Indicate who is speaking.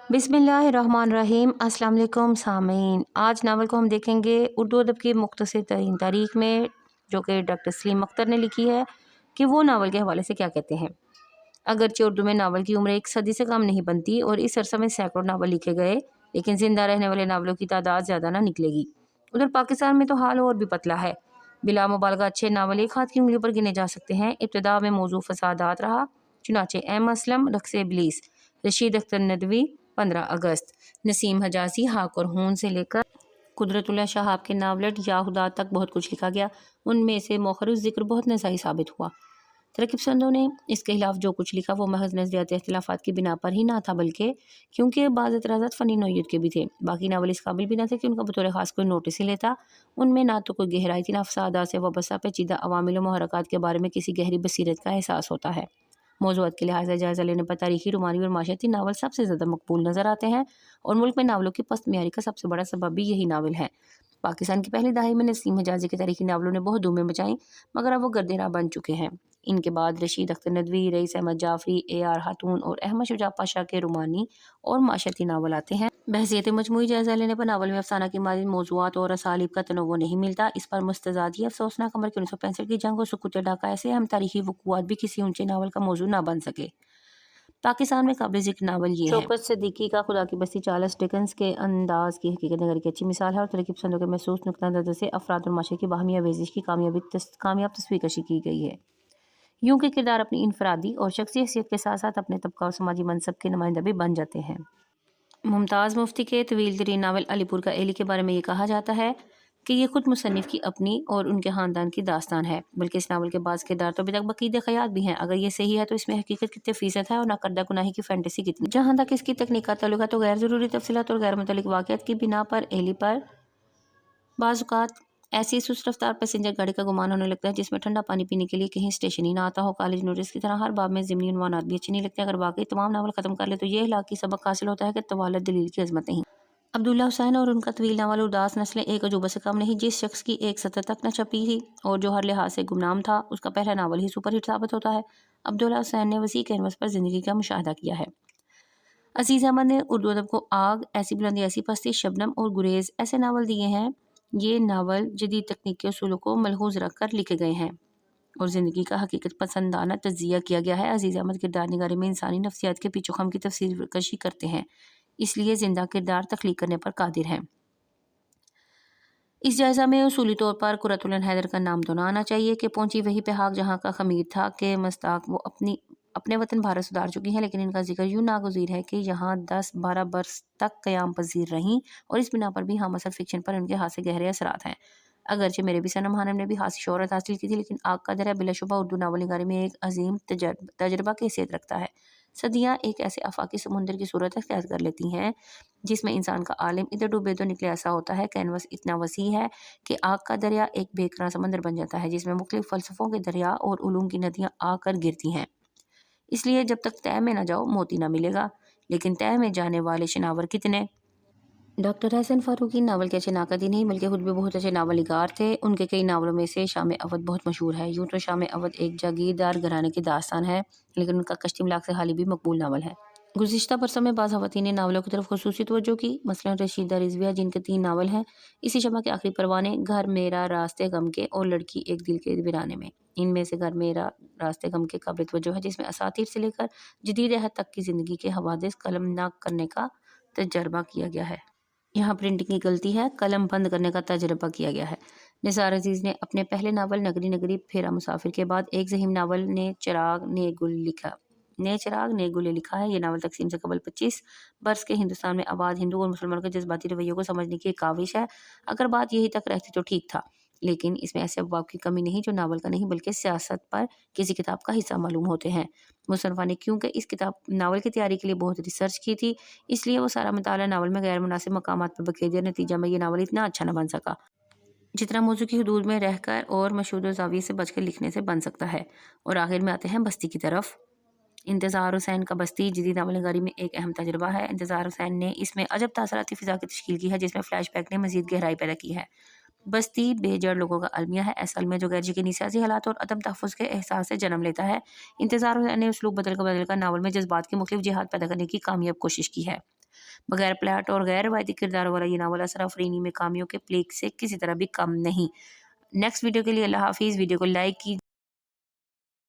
Speaker 1: बिस्मिल्लाहिर्रहमानिर्रहीम। अस्सलाम वालेकुम सामीन। आज नावल को हम देखेंगे उर्दू अदब की मुख्तसर तरीन तारीख में, जो कि डॉक्टर सलीम अख्तर ने लिखी है, कि वो नावल के हवाले से क्या कहते हैं। अगरचे उर्दू में नावल की उम्र एक सदी से कम नहीं बनती और इस अरसा में सैकड़ों नावल लिखे गए, लेकिन ज़िंदा रहने वाले नावलों की तादाद ज़्यादा ना निकलेगी। उधर पाकिस्तान में तो हाल और भी पतला है। बिला मुबालगा अच्छे नावल एक हाथ की उंगली पर गिने जा सकते हैं। इब्तिदा में मौजू फसादात रहा, चुनाचे एम असलम, रक्स इब्लीस, रशीद अख्तर नदवी, 15 अगस्त, नसीम हजाजी, हाक और हून से लेकर कुदरतुल्लाह शहाब के नावलेट या खुदा तक बहुत कुछ लिखा गया। उनमें से मौखरुज़ ज़िक्र बहुत नज़ाई साबित हुआ। तरक़्क़ी पसंदों ने इसके खिलाफ जो कुछ लिखा वो महज नज़रियाती इख्तिलाफ़ात की बिना पर ही ना था, बल्कि क्योंकि बाज़ एतराज़ात फ़नी नौइयत के भी थे। बाकी नावल इस काबिल भी ना थे कि उनका बतौर ख़ास कोई नोटिस ही लेता। उनमें ना तो कोई गहराई थी, ना फ़सादात से वबस्ता पेचीदा अवामिल व मुहर्रकात के बारे में किसी गहरी बसीरत का एहसास होता है। मौज़ूआत के लिहाज से जायज़ा लेने पर तारीख़ी, रोमानी और माशरती नावल सबसे ज़्यादा मकबूल नज़र आते हैं, और मुल्क में नावलों की पस्त मियारी का सबसे बड़ा सबब भी यही नावल है। पाकिस्तान की पहली दहाई में नसीम हिजाज़ी के तारीख़ी नावलों ने बहुत धूमें मचाईं, मगर अब वो गर्दे बन चुके हैं। इनके बाद रशीद अख्तर नदवी, रईस अहमद जाफरी, AR खातून और अहमद शुजा पाशा के रोमानी और माशरती नावल आते हैं। बहसियत मजमूई जायज़ा लेने पर नावल में अफसाना की मादी मौज़ूआत और असालीब का तनव्वु नहीं मिलता। इस पर मुस्तज़ाद ये अफसोसनाक अमर कि 1965 की जंग और सुकूत ढाका ऐसे अहम तारीख़ी वक़ूआत भी किसी ऊंचे नावल का मौजू ना बन सके। पाकिस्तान में काबिल ज़िक्र नावल ये है। शौकत सिद्दीकी का खुदा की बस्ती चार्ल्स डिकन्स के अंदाज़ की हकीकत नगर की अच्छी मिसाल है, और तरक्की पसंदों के महसूस नुक्ता नज़र से अफराद और माशरे की बाहमी आवेज़श की कामयाब तस्वीर कशी की गई है। यूं के किरदार अपनी इनफरादी और शख्सी हैसियत के साथ साथ अपने तबका और समाजी मनसब के नुमाइंदा भी बन जाते हैं। मुमताज़ मुफ्ती के तवील तरीन नावल अलीपुर का एली के बारे में ये कहा जाता है कि ये खुद मुसन्निफ की अपनी और उनके ख़ानदान की दास्तान है, बल्कि इस नावल के बाज़ किरदार तो अभी तक बकीद ख़याल भी हैं। अगर ये सही है तो इसमें हकीकत कितने फ़ीसद है और नाकर्दा गुनाही की फैंटेसी कितनी। जहाँ तक इसकी तकनीक का ताल्लुक है तो गैर ज़रूरी तफसीलात और गैर मुतल्लिक़ वाक़ियात की बिना पर एली पर बाज़ औक़ात ऐसी सुस्त रफ्तार पैसेंजर गाड़ी का गुमान होने लगता है जिसमें ठंडा पानी पीने के लिए कहीं स्टेशन ही ना आता हो। कॉलेज नोटिस की तरह हर बाब में ज़िमनी उन्वानात भी अच्छे नहीं लगते। अगर वाकई तमाम नावल ख़त्म कर ले तो ये इलाक़ी सबक हासिल होता है कि तवालत दलील की अज़मत नहीं। अब्दुल्ला हुसैन और उनका तवील नावल उदास नस्लें एक अजूबा से कम नहीं। जिस शख्स की एक सतर तक न छपी थी और जो हर लिहाज से गुमनाम था, उसका पहला नावल ही सुपर हिट साबित होता है। अब्दुल्ला हुसैन ने वसी कैनवस पर ज़िंदगी का मुशाहदा किया है। अजीज़ अहमद ने उर्दू अदब को आग, ऐसी बुलंदी ऐसी पस्ती, शबनम और गुरेज ऐसे नावल दिए हैं। ये नावल जदीद तकनीक के उसूलों को मलहूज़ रख कर लिखे गए हैं और ज़िंदगी का हकीकत पसंदाना तज्ज़िया किया गया है। अजीज़ अहमद किरदार निगारी में इंसानी नफ्सियात के पीछोखम की तफसीर कशी करते हैं, इसलिए ज़िंदा किरदार तख्लीक करने पर कादिर हैं। इस जायज़ा में उसूली तौर पर कुरतुल हैदर का नाम तो ना आना चाहिए कि पहुंची वही पे हाक जहाँ का खमीर था कि मस्ताक वो अपने वतन भारत सुधार चुकी हैं, लेकिन इनका जिक्र यूँ नागुज़ीर है कि यहाँ 10-12 बरस तक क़याम पजीर रहीं, और इस बिना पर भी हम असल फिक्शन पर उनके हाथ से गहरे असरात हैं। अगरचे मेरे भी सनम हानम ने भी खासी शोहरत हासिल की थी, लेकिन आग का दरिया बिलाशुबा उर्दू नावल निगारी में एक अजीम तजर्बा की हैसियत रखता है। सदियाँ एक ऐसे आफाकी समुंदर की सूरत अख्तियार कर लेती हैं जिसमें इंसान का आलिम इधर डूबे तो निकले ऐसा होता है। कैनवस इतना वसी है कि आग का दरिया एक बेकरार समंदर बन जाता है जिसमें मुख्तलिफ फ़लसफ़ों के दरिया और उलूम की नदियाँ आकर गिरती हैं। इसलिए जब तक तह में ना जाओ मोती ना मिलेगा, लेकिन तह में जाने वाले शनावर कितने। डॉक्टर हसन फारूकी नावल के अच्छे नाकद ही नहीं बल्कि खुद भी बहुत अच्छे नावल निगार थे। उनके कई नावलों में से शाम अवध बहुत मशहूर है। यूँ तो शाम अवध एक जागीरदार घराने की दास्तान है, लेकिन उनका कश्ती मलाक से हाल ही भी मकबूल नावल है। गुज़िश्ता बरसों में बाज़ ख़वातीन ने नावलों की तरफ ख़ुसूसी तवज्जो की, मसलन रशीदा रिज़विया जिनके 3 नावल हैं। इसी शबा के आखिरी परवाने, घर मेरा रास्ते गम के और लड़की एक दिल के वीराने में। इनमें से घर मेरा रास्ते गम के काबिल तवज्जो है, जिसमें असातीर से लेकर जदीद अहद तक की ज़िंदगी के हवादिस कलमनाक करने का तजर्बा किया गया है। यहाँ प्रिंटिंग की गलती है, कलम बंद करने का तजर्बा किया गया है। निसार अजीज़ ने अपने पहले नावल नगरी नगरी फेरा मुसाफिर के बाद एक ज़हीम नावल ने चिराग ने गुल लिखा है। ये नावल तकसीम से कबल 25 बरस के हिंदुस्तान में आबाद हिंदू और मुसलमानों के जज्बाती रवैयों को समझने की एक काविश है। अगर बात यही तक रहती तो ठीक था, लेकिन इसमें ऐसे अबवाब की कमी नहीं जो नावल का नहीं बल्कि सियासत पर किसी किताब का हिस्सा मालूम होते हैं। मुसन्निफ़ा ने क्योंकि इस नावल की तैयारी के लिए बहुत रिसर्च की थी, इसलिए वो सारा मुताला नावल में गैर मुनासिब मकामात पर बखेर दिया। नतीजा में ये नावल इतना अच्छा न बन सका जितना मौजू की हदूद में रहकर और मशहूर ज़ाविये से बचकर लिखने से बन सकता है। और आखिर में आते हैं बस्ती की तरफ। इंतज़ार हुसैन का बस्ती जदीद नावल निगारी में एक अहम तजर्बा है। इंतज़ार हुसैन ने इसमें अजब तासराती फ़िज़ा की तश्कील की है, जिसमें फ़्लैशबैक ने मज़ीद गहराई पैदा की है। बस्ती बेजड़ लोगों का अलमिया है, ऐसा अलमिया जो गैर यकीनी सियासी हालात और अदम तहफ़्फ़ुज़ के एहसास से जन्म लेता है। इंतज़ार हुसैन ने उसलूब बदल कर नावल में जज्बात की मुख्तलिफ जिहाद पैदा करने की कामयाब कोशिश की है। بغیر پلاٹ اور غیر روایتی کرداروں والا یہ ناول اسرا افرینی میں کامیوں کے پلیگ سے کسی طرح بھی کم نہیں۔ نیکسٹ ویڈیو کے لیے اللہ حافظ۔ ویڈیو کو لائک کی